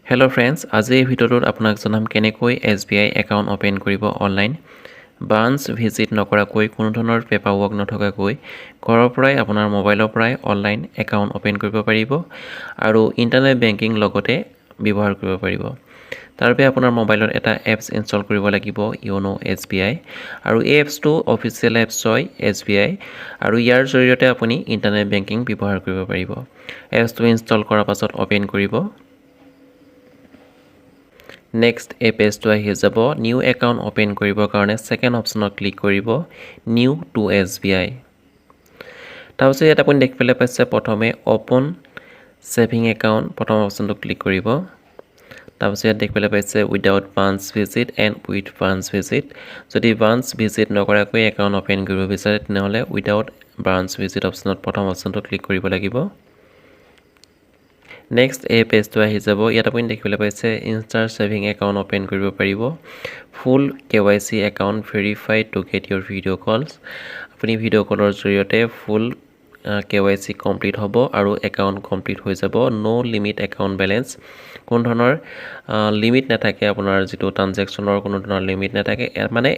Hello friends, আজি এই ভিডিঅ'টোত আপোনাক জনাম কেনেকৈ SBI একাউণ্ট ওপেন কৰিব অনলাইন। ব্ৰাঞ্চ ভিজিট নকৰাকৈ কোনো ধৰণৰ পেপাৰ ৱৰ্ক নথকাকৈ ঘৰৰ পৰাই আপোনাৰ মোবাইলৰ পৰাই অনলাইন একাউণ্ট ওপেন কৰিব পাৰিব আৰু ইণ্টাৰনেট বেংকিং লগতে ব্যৱহাৰ কৰিব পাৰিব। তাৰ বাবে আপোনাৰ মোবাইলত এটা এপছ ইনষ্টল কৰিব লাগিব য়োনো SBI আৰু এই এপছটো অফিচিয়েল এপছ হয় SBI আৰু ইয়াৰ জৰিয়তে আপুনি ইণ্টাৰনেট বেংকিং ব্যৱহাৰ কৰিব পাৰিব। এপছটো ইনষ্টল কৰাৰ পাছত ওপেন কৰিব। নেক্সট এই পেজটো আহি যাব নিউ একাউণ্ট ওপেন কৰিবৰ কাৰণে ছেকেণ্ড অপশ্যনত ক্লিক কৰিব নিউ টু SBI। তাৰপিছত ইয়াত আপুনি দেখিবলৈ পাইছে প্ৰথমে অপন ছেভিং একাউণ্ট প্ৰথম অপশ্যনটো ক্লিক কৰিব। তাৰপিছত ইয়াত দেখিবলৈ পাইছে without branch visit and with branch visit. যদি ব্ৰাঞ্চ ভিজিট নকৰাকৈ একাউণ্ট ওপেন কৰিব বিচাৰে তেনেহ'লে উইদাউট ব্ৰাঞ্চ ভিজিট অপশ্যনত প্ৰথম অপশ্যনটো ক্লিক কৰিব লাগিব। নেক্সট এই পেজটো আহি যাব ইয়াত আপুনি দেখিবলৈ পাইছে ইনষ্টাৰ ছেভিং একাউণ্ট ওপেন কৰিব পাৰিব ফুল KYC account verified to get Euro video' calls. আপুনি ভিডিঅ' কলৰ জৰিয়তে ফুল KYC কমপ্লিট হ'ব আৰু একাউণ্ট কমপ্লিট হৈ যাব। ন' লিমিট একাউণ্ট বেলেঞ্চ, কোনো ধৰণৰ লিমিট নাথাকে, আপোনাৰ যিটো ট্ৰানজেকশ্যনৰ কোনো ধৰণৰ লিমিট নাথাকে, মানে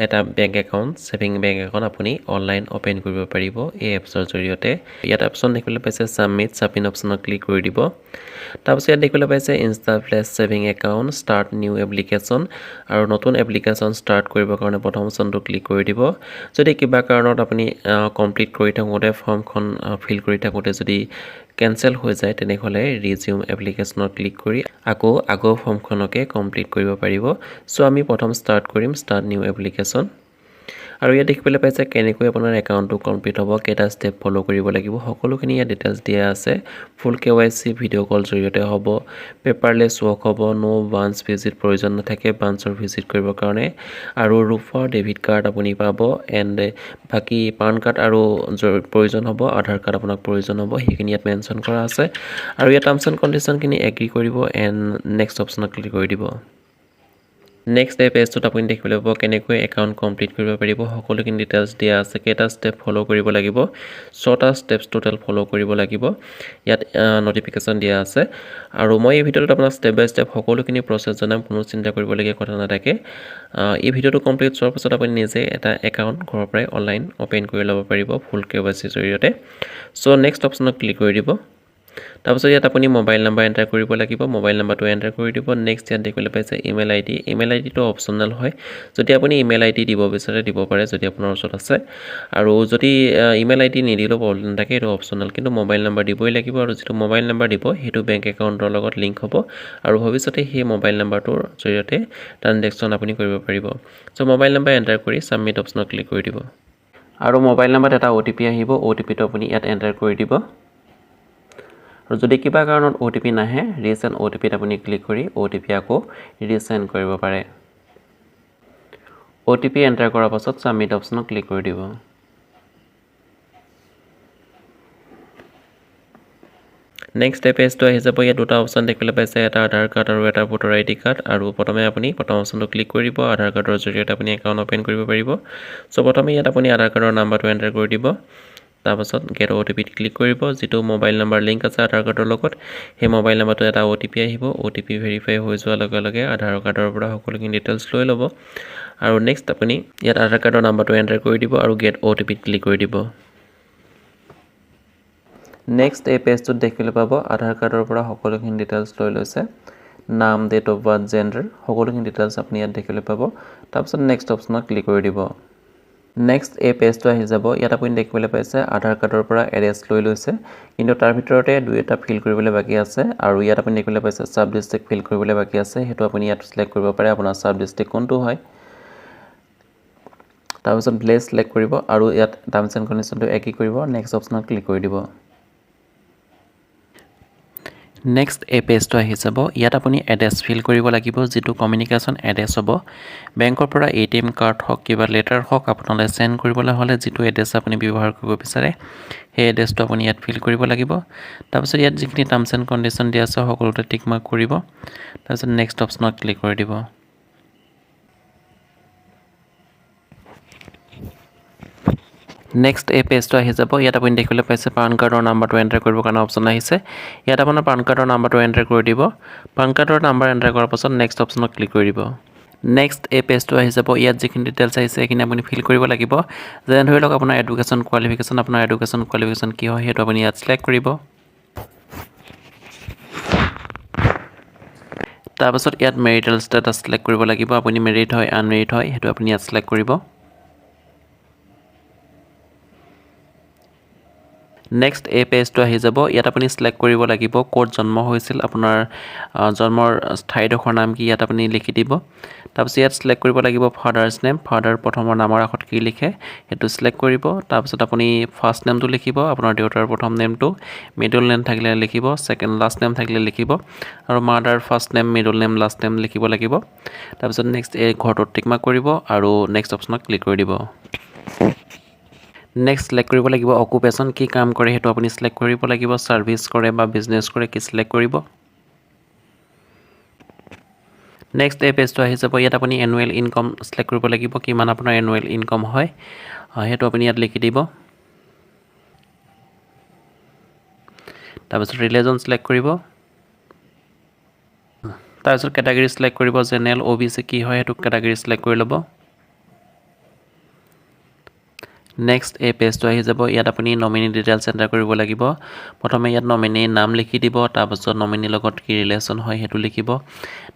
এটা bank account saving bank account আপুনি অনলাইন ওপেন কৰিব পাৰিব এই এপছৰ জৰিয়তে। ইয়াত অপশ্যন দেখিবলৈ পাইছে ছাবমিট অপশ্যনত ক্লিক কৰি দিব। তাৰপিছত ইয়াত দেখিবলৈ পাইছে insta flash saving account start new application আৰু নতুন এপ্লিকেশ্যন ষ্টাৰ্ট কৰিবৰ কাৰণে প্ৰথম অপশ্যনটো ক্লিক কৰি দিব। যদি কিবা কাৰণত আপুনি কমপ্লিট কৰি থাকোঁতে ফৰ্মখন ফিল কৰি থাকোঁতে যদি কেঞ্চেল হৈ যায় তেনেহ'লে ৰিজিউম এপ্লিকেশ্যনত ক্লিক কৰি আকৌ আগৰ ফৰ্মখনকে কমপ্লিট কৰিব পাৰিব। চ' আমি প্ৰথম ষ্টাৰ্ট কৰিম ষ্টাৰ্ট নিউ এপ্লিকেশ্যন। আৰু ইয়াত দেখিবলৈ পাইছে কেনেকৈ আপোনাৰ একাউণ্টটো কমপ্লিট হ'ব, কেইটা ষ্টেপ ফ'ল' কৰিব লাগিব, সকলোখিনি ইয়াত ডিটেইলছ দিয়া আছে। ফুল KYC ভিডিঅ' কল জৰিয়তে হ'ব, পেপাৰলেছ ৱৰ্ক হ'ব, ন' ব্ৰাঞ্চ ভিজিট প্ৰয়োজন নাথাকে ব্ৰাঞ্চৰ ভিজিট কৰিবৰ কাৰণে, আৰু ৰূপৰ ডেবিট কাৰ্ড আপুনি পাব এণ্ড বাকী পান কাৰ্ড আৰু প্ৰয়োজন হ'ব, আধাৰ কাৰ্ড আপোনাক প্ৰয়োজন হ'ব, সেইখিনি ইয়াত মেনশ্যন কৰা আছে। আৰু ইয়াত টাৰ্মছ এণ্ড কণ্ডিশ্যনখিনি এগ্ৰী কৰিব এণ্ড নেক্সট অপশ্যনত ক্লিক কৰি দিব। নেক্সট এই পেজটোত আপুনি দেখিবলৈ পাব কেনেকৈ একাউণ্ট কমপ্লিট কৰিব পাৰিব, সকলোখিনি ডিটেইলছ দিয়া আছে, কেইটা ষ্টেপ ফ'ল' কৰিব লাগিব, 6টা ষ্টেপছ টোটেল ফ'ল' কৰিব লাগিব, ইয়াত ন'টিফিকেশ্যন দিয়া আছে। আৰু মই এই ভিডিঅ'টোত আপোনাক ষ্টেপ বাই ষ্টেপ সকলোখিনি প্ৰচেছ জনাম, কোনো চিন্তা কৰিবলগীয়া কথা নাথাকে। এই ভিডিঅ'টো কমপ্লিট চোৱাৰ পাছত আপুনি নিজে এটা একাউণ্ট ঘৰৰ পৰাই অনলাইন ওপেন কৰি ল'ব পাৰিব ফুল KYC জৰিয়তে। চ' নেক্সট অপশ্যনত ক্লিক কৰি দিব। তাৰপিছত ইয়াত আপুনি মোবাইল নাম্বাৰ এণ্টাৰ কৰিব লাগিব, মোবাইল নাম্বাৰটো এণ্টাৰ কৰি দিব। নেক্সট ইয়াত দেখিবলৈ পাইছে ইমেইল আইডিটো অপশ্যনেল হয়, যদি আপুনি ইমেইল ID দিব বিচাৰে দিব পাৰে যদি আপোনাৰ ওচৰত আছে, আৰু যদি ইমেইল ID নিদিলেও প্ৰব্লেম নাথাকে, এইটো অপশ্যনেল, কিন্তু মোবাইল নাম্বাৰ দিবই লাগিব। আৰু যিটো মোবাইল নাম্বাৰ দিব সেইটো বেংক একাউণ্টৰ লগত লিংক হ'ব আৰু ভৱিষ্যতে সেই মোবাইল নাম্বাৰটোৰ জৰিয়তে ট্ৰানজেকশ্যন আপুনি কৰিব পাৰিব। চ' মোবাইল নাম্বাৰ এণ্টাৰ কৰি ছাবমিট অপশ্যনত ক্লিক কৰি দিব। আৰু মোবাইল নাম্বাৰত এটা OTP আহিব, OTPটো আপুনি ইয়াত এণ্টাৰ কৰি দিব। আৰু যদি কিবা কাৰণত OTP নাহে, ৰিচেণ্ড OTPত আপুনি ক্লিক কৰি OTP আকৌ ৰিচেণ্ড কৰিব পাৰে। OTP এণ্টাৰ কৰাৰ পাছত ছাবমিট অপশ্যনত ক্লিক কৰি দিব। নেক্সট এই পেজটো আহি যাব, ইয়াত দুটা অপশ্যন দেখিবলৈ পাইছে, এটা আধাৰ কাৰ্ড আৰু এটা ভোটাৰ ID কাৰ্ড। আৰু প্ৰথমে আপুনি প্ৰথম অপশ্যনটো ক্লিক কৰি দিব, আধাৰ কাৰ্ডৰ জৰিয়তে আপুনি একাউণ্ট ওপেন কৰিব পাৰিব। চ' প্ৰথমে ইয়াত আপুনি আধাৰ কাৰ্ডৰ নাম্বাৰটো এণ্টাৰ কৰি দিব, তাৰপাছত গেট OTPত ক্লিক কৰিব, যিটো মোবাইল নাম্বাৰ লিংক আছে আধাৰ কাৰ্ডৰ লগত সেই মোবাইল নাম্বাৰটো এটা OTP আহিব, OTP ভেৰিফাই হৈ যোৱাৰ লগে লগে আধাৰ কাৰ্ডৰ পৰা সকলোখিনি ডিটেইলছ লৈ ল'ব। আৰু নেক্সট আপুনি ইয়াত আধাৰ কাৰ্ডৰ নাম্বাৰটো এণ্টাৰ কৰি দিব আৰু গেট OTPত ক্লিক কৰি দিব। নেক্সট এই পেজটোত দেখিবলৈ পাব আধাৰ কাৰ্ডৰ পৰা সকলোখিনি ডিটেইলছ লৈ লৈছে, নাম, ডেট অফ বাৰ্থ, জেণ্ডাৰ, সকলোখিনি ডিটেইলছ আপুনি ইয়াত দেখিবলৈ পাব। তাৰপিছত নেক্সট অপশ্যনত ক্লিক কৰি দিব। নেক্সট এই পেজটো আহি যাব, ইয়াত আপুনি দেখিবলৈ পাইছে আধাৰ কাৰ্ডৰ পৰা এড্ৰেছ লৈ লৈছে, কিন্তু তাৰ ভিতৰতে দুই এটা ফিল কৰিবলৈ বাকী আছে। আৰু ইয়াত আপুনি দেখিবলৈ পাইছে ছাব ডিষ্ট্ৰিক্ট ফিল কৰিবলৈ বাকী আছে, সেইটো আপুনি ইয়াত চিলেক্ট কৰিব পাৰে আপোনাৰ ছাব ডিষ্ট্ৰিক্ট কোনটো হয়। তাৰপিছত ভিলেজ চিলেক্ট কৰিব আৰু ইয়াত টাৰ্মছ এণ্ড কণ্ডিশ্যনটো এগ্ৰী কৰিব, নেক্সট অপশ্যনত ক্লিক কৰি দিব। নেক্সট এই পেজটো আহি যাব, ইয়াত আপুনি এড্ৰেছ ফিল কৰিব লাগিব, যিটো কমিউনিকেশ্যন এড্ৰেছ হ'ব। বেংকৰ পৰা ATM কাৰ্ড হওক, কিবা লেটাৰ হওক আপোনালৈ চেণ্ড কৰিবলৈ হ'লে যিটো এড্ৰেছ আপুনি ব্যৱহাৰ কৰিব বিচাৰে সেই এড্ৰেছটো আপুনি ইয়াত ফিল কৰিব লাগিব। তাৰপিছত ইয়াত যিখিনি টাৰ্মছ এণ্ড কণ্ডিশ্যন দিয়া আছে সকলোতে টিক মাৰ্ক কৰিব, তাৰপিছত নেক্সট অপশ্যনত ক্লিক কৰি দিব। নেক্সট এই পেজটো আহি যাব ইয়াত আপুনি দেখিবলৈ পাইছে পান কাৰ্ডৰ নাম্বাৰটো এণ্টাৰ কৰিবৰ কাৰণে অপশ্যন আহিছে ইয়াত আপোনাৰ পান কাৰ্ডৰ নাম্বাৰটো এণ্টাৰ কৰি দিব পান কাৰ্ডৰ নাম্বাৰ এণ্টাৰ কৰাৰ পাছত নেক্সট অপশ্যনত ক্লিক কৰি দিব নেক্সট এই পেজটো আহি যাব ইয়াত যিখিনি ডিটেইলছ আহিছে সেইখিনি আপুনি ফিল কৰিব লাগিব যেনে ধৰি লওক আপোনাৰ এডুকেশ্যন কোৱালিফিকেশ্যন কি হয় সেইটো আপুনি ইয়াত সিলেক্ট কৰিব তাৰপাছত ইয়াত মেৰিটেল ষ্টেটাছ সিলেক্ট কৰিব লাগিব আপুনি মেৰিড হয় আনমেৰিড হয় সেইটো আপুনি ইয়াত সিলেক্ট কৰিব নেক্সট এই পেজটো আহি যাব ইয়াত আপুনি সিলেক্ট কৰিব লাগিব ক'ত জন্ম হৈছিল আপোনাৰ জন্মৰ ঠাইডোখৰ নাম কি ইয়াত আপুনি লিখি দিব তাৰপিছত ইয়াত সিলেক্ট কৰিব লাগিব ফাদাৰ্ছ নেম ফাদাৰ প্ৰথমৰ নামৰ আগত কি লিখে সেইটো সিলেক্ট কৰিব তাৰপিছত আপুনি ফাৰ্ষ্ট নেমটো লিখিব আপোনাৰ দেউতাৰ প্ৰথম নেমটো মিডল নেম থাকিলে লিখিব সেকেন্ড লাষ্ট নেম থাকিলে লিখিব আৰু mother first name middle name last name লিখিব লাগিব তাৰপিছত নেক্সট এই ঘৰটোত টিক মাৰ্ক কৰিব আৰু নেক্সট অপশ্যনত ক্লিক কৰি দিব নেক্সট সিলেক্ট কৰিব লাগিব অকুপেশ্যন কি কাম কৰে সেইটো আপুনি সিলেক্ট কৰিব লাগিব সাৰ্ভিস কৰে বা বিজনেছ কৰে কি সিলেক্ট কৰিব নেক্সট এই পেজটো আহি যাব ইয়াত আপুনি এনুৱেল ইনকাম সিলেক্ট কৰিব লাগিব কিমান আপোনাৰ এনুৱেল ইনকাম হয় সেইটো আপুনি ইয়াত লিখি দিব তাৰপিছত ৰিলিজন সিলেক্ট কৰিব তাৰপিছত কেটাগৰী সিলেক্ট কৰিব জেনেৰেল OBC কি হয় সেইটো কেটাগৰী সিলেক্ট কৰি ল'ব নেক্সট এই পেজটো আহি যাব ইয়াত আপুনি নমিনি ডিটেইলছ এণ্টাৰ কৰিব লাগিব প্ৰথমে ইয়াত নমিনি নাম লিখি দিব তাৰপিছত নমিনি লগত কি ৰিলেশ্যন হয় সেইটো লিখিব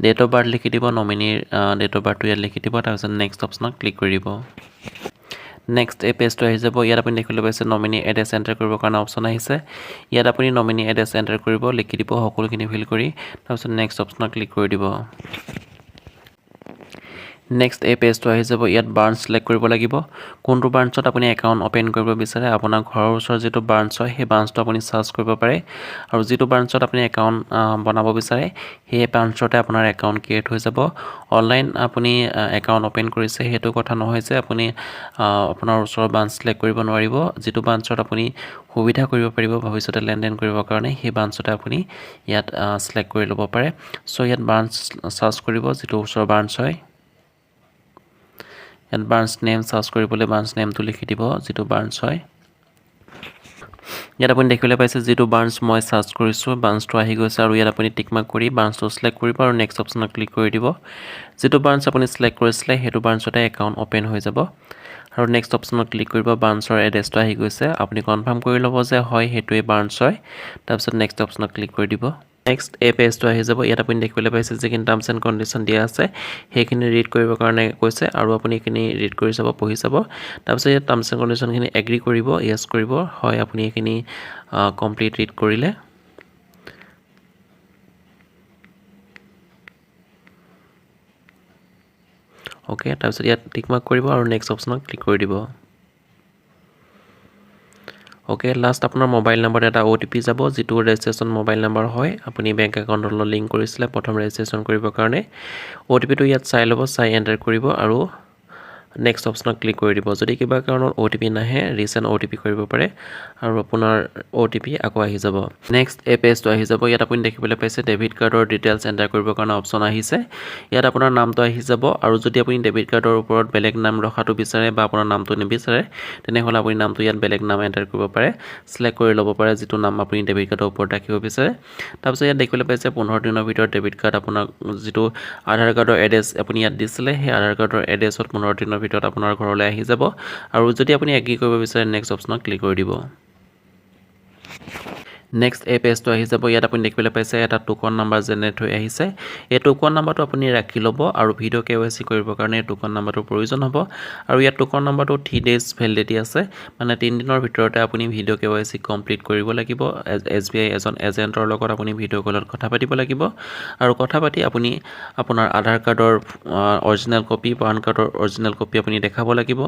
ডেট অফ বাৰ্থ লিখি দিব নমিনিৰ ডেট অফ বাৰ্থটো ইয়াত লিখি দিব তাৰপিছত নেক্সট অপশ্যনত ক্লিক কৰি দিব নেক্সট এই পেজটো আহি যাব ইয়াত আপুনি দেখিবলৈ পাইছে নমিনি এড্ৰেছ এণ্টাৰ কৰিবৰ কাৰণে অপশ্যন আহিছে ইয়াত আপুনি নমিনি এড্ৰেছ এণ্টাৰ কৰিব লিখি দিব সকলোখিনি ফিল কৰি তাৰপিছত নেক্সট অপশ্যনত ক্লিক কৰি দিব নেক্সট এই পেজটো আহি যাব ইয়াত ব্ৰাঞ্চ সিলেক্ট কৰিব লাগিব কোনটো ব্ৰাঞ্চত আপুনি একাউণ্ট ওপেন কৰিব বিচাৰে আপোনাৰ ঘৰৰ ওচৰত যেটো ব্ৰাঞ্চ হয় সেই ব্ৰাঞ্চটো আপুনি সাৰ্চ কৰিব পাৰে আৰু যেটো ব্ৰাঞ্চত আপুনি একাউণ্ট বনাব বিচাৰে সেই ব্ৰাঞ্চতে আপোনাৰ একাউণ্ট ক্ৰিয়েট হৈ যাব অনলাইন আপুনি একাউণ্ট ওপেন কৰিছে হেতু কথা নহয় যে আপুনি আপোনাৰ ওচৰৰ ব্ৰাঞ্চ সিলেক্ট কৰিব নোৱাৰিব যেটো ব্ৰাঞ্চত আপুনি সুবিধা কৰিব পাৰিব ভৱিষ্যতে লেনদেন কৰিবৰ কাৰণে সেই ব্ৰাঞ্চতে আপুনি ইয়াত সিলেক্ট কৰি ল'ব পাৰে সো ইয়াত ব্ৰাঞ্চ সাৰ্চ কৰিব যেটো ওচৰৰ ব্ৰাঞ্চ হয় ইয়াত ব্ৰাঞ্চ নেম সাৰ্চ কৰিবলৈ ব্ৰাঞ্চ নেমটো লিখি দিব যেটো ব্ৰাঞ্চ হয় ইয়াত আপুনি দেখিবলৈ পাইছে যেটো ব্ৰাঞ্চ মই সাৰ্চ কৰিছো ব্ৰাঞ্চটো আহি গৈছে আৰু ইয়াত আপুনি টিক মাৰ্ক কৰি ব্ৰাঞ্চটো সিলেক্ট কৰিব আৰু নেক্সট অপশ্যনত ক্লিক কৰি দিব যেটো ব্ৰাঞ্চ আপুনি সিলেক্ট কৰিছিলে হেতু ব্ৰাঞ্চতে একাউণ্ট ওপেন হৈ যাব আৰু নেক্সট অপশ্যনত ক্লিক কৰিব ব্ৰাঞ্চৰ এড্ৰেছটো আহি গৈছে আপুনি কনফাৰ্ম কৰি ল'ব যে হয় হেতুৱে ব্ৰাঞ্চ হয় তাৰপিছত নেক্সট অপশ্যনত ক্লিক কৰি দিব নেক্সট এই পেজটো আহি যাব ইয়াত আপুনি দেখিবলৈ পাইছে যিখিনি টাৰ্মছ এণ্ড কণ্ডিশ্যন দিয়া আছে সেইখিনি ৰিড কৰিবৰ কাৰণে কৈছে আৰু আপুনি এইখিনি ৰিড কৰি চাব পঢ়ি চাব তাৰপিছত ইয়াত টাৰ্মছ এণ্ড কণ্ডিশ্যনখিনি এগ্ৰি কৰিব ইয়েছ কৰিব হয় আপুনি এইখিনি কমপ্লিট ৰিড কৰিলে ওকে তাৰপিছত ইয়াত টিক মাৰ্ক কৰিব আৰু নেক্সট অপশ্যনত ক্লিক কৰি দিব ওকে লাষ্ট আপোনাৰ মোবাইল নম্বৰ এটা OTP যাব যেটো ৰেজিষ্ট্ৰেচন মোবাইল নম্বৰ হয় আপুনি বেংক একাউণ্টৰ লগত লিংক কৰিছিলে প্ৰথম ৰেজিষ্ট্ৰেচন কৰিবৰ কাৰণে OTP টো ইয়াত চাই ল'ব চাই এন্টাৰ কৰিব আৰু নেক্সট অপশ্যনত ক্লিক কৰি দিব যদি কিবা কাৰণত OTP নাহে ৰিসেন্ট OTP কৰিব পাৰে আৰু আপোনাৰ OTP আকৌ আহি যাব নেক্সট এই পেজটো আহি যাব ইয়াত আপুনি দেখিবলৈ পাইছে ডেবিট কাৰ্ডৰ ডিটেইলছ এন্টাৰ কৰিবৰ কাৰণে অপশ্যন আহিছে ইয়াত আপোনাৰ নামটো আহি যাব আৰু যদি আপুনি ডেবিট কাৰ্ডৰ ওপৰত বেলেগ নাম ৰখাটো বিচাৰে বা আপোনাৰ নামটো নিবিচাৰে তেনেহলে আপুনি নামটো ইয়াত বেলেগ নাম এন্টাৰ কৰিব পাৰে সিলেক্ট কৰি ল'ব পাৰে যেটো নাম আপুনি ডেবিট কাৰ্ডৰ ওপৰত ৰাখিব বিচাৰে তাৰপিছত ইয়াত দেখিবলৈ পাইছে 15 দিনৰ ভিতৰত ডেবিট কাৰ্ড আপোনাক যেটো আধাৰ কাৰ্ডৰ এড্ৰেছ আপুনি ইয়াত দিছিলে সেই আধাৰ কাৰ্ডৰ এড্ৰেছত 15 দিনৰ ভিতৰত আপোনাৰ ঘৰলৈ আহি যাব আৰু যদি আপুনি এগ্ৰি কৰিব বিচাৰে নেক্সট অপশ্যনত ক্লিক কৰি দিব নেক্সট এই পেজটো আহি যাব ইয়াত আপুনি দেখিবলৈ পাইছে এটা টোকন নাম্বাৰ জেনেৰেট হৈ আহিছে এই টোকন নাম্বাৰটো আপুনি ৰাখি ল'ব আৰু ভিডিও KYC কৰিবৰ কাৰণে টোকন নাম্বাৰটো প্ৰয়োজন হ'ব আৰু ইয়াত টোকন নাম্বাৰটো 3 ডেজ ভ্যালিডিটি আছে মানে 3 দিনৰ ভিতৰতে আপুনি ভিডিও KYC কমপ্লিট কৰিব লাগিব SBI এজন এজেন্টৰ লগত আপুনি ভিডিও কলত কথা পাতিব লাগিব আৰু কথা পাতি আপুনি আপোনাৰ আধাৰ কাৰ্ডৰ অৰিজিনাল কপি পান কাৰ্ডৰ অৰিজিনাল কপি আপুনি দেখাব লাগিব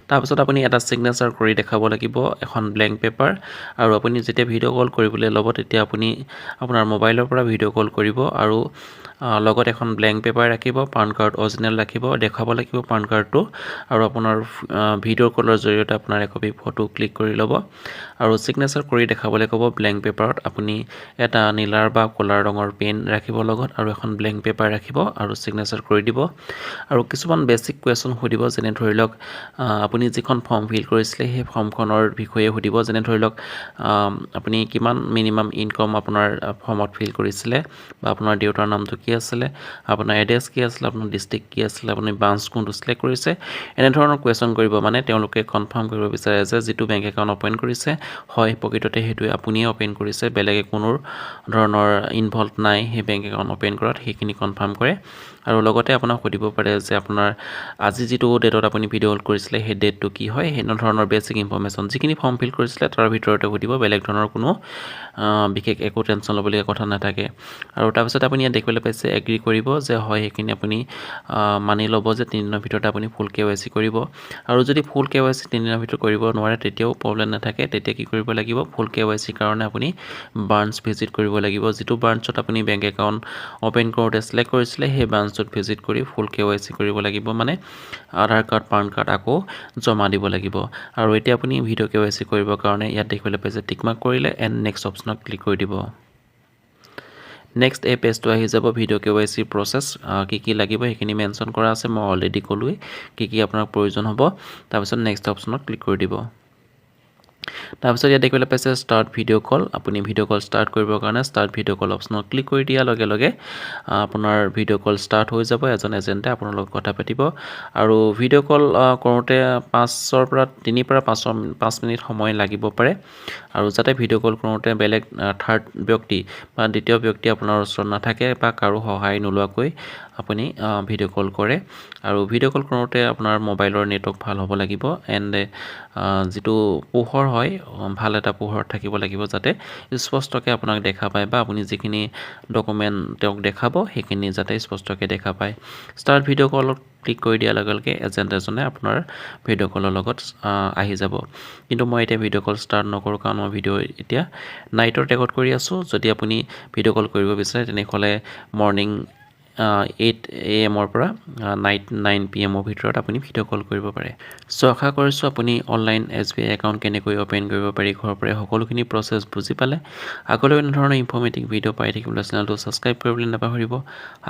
তাৰপিছত আপুনি এটা সিগনেচাৰ কৰি দেখাব লাগিব এখন ব্ল্যাঙ্ক পেপাৰ আৰু আপুনি যেতিয়া ভিডিও কল কৰিবলৈ ল'ব তেতিয়া আপুনি আপোনাৰ মোবাইলৰ পৰা ভিডিও কল কৰিব আৰু লগত এখন ব্লেংক পেপাৰ ৰাখিব, পান কাৰ্ড অৰিজিনেল ৰাখিব, দেখাব লাগিব পান কাৰ্ডটো আৰু আপোনাৰ ভিডিঅ' কলৰ জৰিয়তে আপোনাৰ একপি ফটো ক্লিক কৰি ল'ব আৰু চিগনেচাৰ কৰি দেখাবলৈ ক'ব ব্লেংক পেপাৰত। আপুনি এটা নীলাৰ বা ক'লাৰ ৰঙৰ পেন ৰাখিব লগত আৰু এখন ব্লেংক পেপাৰ ৰাখিব আৰু চিগনেচাৰ কৰি দিব আৰু কিছুমান বেছিক কুৱেশ্যন সুধিব, যেনে ধৰি লওক আপুনি যিখন ফৰ্ম ফিল কৰিছিলে সেই ফৰ্মখনৰ বিষয়ে সুধিব, যেনে ধৰি লওক আপুনি কিমান মিনিমাম ইনকম আপোনাৰ ফৰ্মত ফিল কৰিছিলে বা আপোনাৰ দেউতাৰ নামটো কি আছিলে, আপোনাৰ এড্ৰেছ কি আছিলে, আপোনাৰ ডিষ্ট্ৰিক্ট কি আছিলে, আপুনি ব্ৰাঞ্চ কোনটো চিলেক্ট কৰিছে, এনেধৰণৰ কুৱেশ্যন কৰিব। মানে তেওঁলোকে কনফাৰ্ম কৰিব বিচাৰে যে যিটো বেংক একাউণ্ট অ'পেন কৰিছে হয় প্ৰকৃততে সেইটোৱে আপুনিয়ে অ'পেন কৰিছে, বেলেগে কোনো ধৰণৰ ইনভলভ নাই সেই বেংক একাউণ্ট অ'পেন কৰাত, সেইখিনি কনফাৰ্ম কৰে। আৰু লগতে আপোনাক সুধিব পাৰে যে আপোনাৰ আজি যিটো ডেটত আপুনি ভিডিঅ' কল কৰিছিলে সেই ডেটটো কি হয়, সেনে ধৰণৰ বেছিক ইনফৰ্মেশ্যন যিখিনি ফৰ্ম ফিল কৰিছিলে তাৰ ভিতৰতে সুধিব, বেলেগ ধৰণৰ কোনো বিশেষ একো টেনশ্যন ল'বলগীয়া কথা নাথাকে। আৰু তাৰপিছত আপুনি ইয়াত দেখিবলৈ পাইছে এগ্ৰী কৰিব যে হয় সেইখিনি আপুনি মানি ল'ব যে 3 দিনৰ ভিতৰতে আপুনি ফুল KYC কৰিব। আৰু যদি ফুল KYC 3 দিনৰ ভিতৰত কৰিব নোৱাৰে তেতিয়াও প্ৰব্লেম নাথাকে, তেতিয়া কি কৰিব লাগিব, ফুল KYC কাৰণে আপুনি ব্ৰাঞ্চ ভিজিট কৰিব লাগিব। যিটো ব্ৰাঞ্চত আপুনি বেংক একাউণ্ট অ'পেন কৰোঁতে চিলেক্ট কৰিছিলে সেই ব্ৰাঞ্চত ভিজিট কৰি ফুল KYC কৰিব লাগিব, মানে আধাৰ কাৰ্ড পান কাৰ্ড আকৌ জমা দিব লাগিব। আৰু এতিয়া আপুনি ভিডিঅ' KYC কৰিবৰ কাৰণে ইয়াত দেখিবলৈ পাইছে টিকমাৰ্ক কৰিলে এণ্ড নেক্সট অপশ্যনত ক্লিক কৰি দিব। নেক্সট এই পেজটো আহি যাব ভিডিঅ' KYC প্ৰচেছ, কি লাগিব সেইখিনি মেনশ্যন কৰা আছে, মই অলৰেডি ক'লোৱেই কি আপোনাৰ প্ৰয়োজন হ'ব। তাৰপিছত নেক্সট অপশ্যনত ক্লিক কৰি দিব। তাৰপিছত ইয়াত দেখিবলৈ পাইছে ষ্টাৰ্ট ভিডিঅ' কল, আপুনি ভিডিঅ' কল ষ্টাৰ্ট কৰিবৰ কাৰণে ষ্টাৰ্ট ভিডিঅ' কল অপশ্যনত ক্লিক কৰি দিয়াৰ লগে লগে আপোনাৰ ভিডিঅ' কল ষ্টাৰ্ট হৈ যাব, এজন এজেণ্টে আপোনাৰ লগত কথা পাতিব। আৰু ভিডিঅ' কল কৰোঁতে 3 পৰা 5 মিনিট সময় লাগিব পাৰে। আৰু যাতে ভিডিঅ' কল কৰোঁতে বেলেগ থাৰ্ড ব্যক্তি বা দ্বিতীয় ব্যক্তি আপোনাৰ ওচৰত নাথাকে বা কাৰো সহায় নোলোৱাকৈ আপুনি ভিডিঅ' কল কৰে। আৰু ভিডিঅ' কল কৰোঁতে আপোনাৰ মোবাইলৰ নেটৱৰ্ক ভাল হ'ব লাগিব এণ্ড যিটো পোহৰ হয় ভাল এটা পোহৰত থাকিব লাগিব, যাতে স্পষ্টকৈ আপোনাক দেখা পায় বা আপুনি যিখিনি ডকুমেণ্ট তেওঁক দেখাব সেইখিনি যাতে স্পষ্টকৈ দেখা পায়। ষ্টাৰ্ট ভিডিঅ' কলত ক্লিক কৰি দিয়াৰ লগে লগে এজেণ্ট এজনে আপোনাৰ ভিডিঅ' কলৰ লগত আহি যাব। কিন্তু মই এতিয়া ভিডিঅ' কল ষ্টাৰ্ট নকৰোঁ, কাৰণ মই ভিডিঅ' এতিয়া নাইটত ৰেকৰ্ড কৰি আছোঁ। যদি আপুনি ভিডিঅ' কল কৰিব বিচাৰে তেনেহ'লে মৰ্ণিং 8 AM পৰা নাইট 9 PM ভিতৰত আপুনি ভিডিঅ' কল কৰিব পাৰে। চ' আশা কৰিছোঁ আপুনি অনলাইন SBI একাউণ্ট কেনেকৈ অ'পেন কৰিব পাৰি ঘৰৰ পৰাই সকলোখিনি প্ৰচেছ বুজি পালে। আগলৈ এনেধৰণৰ ইনফৰ্মেটিভ ভিডিঅ' পাই থাকিবলৈ চেনেলটো ছাবস্ক্ৰাইব কৰিবলৈ নাপাহৰিব।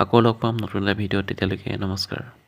আকৌ লগ পাম নতুন এটা ভিডিঅ'ত, তেতিয়ালৈকে নমস্কাৰ।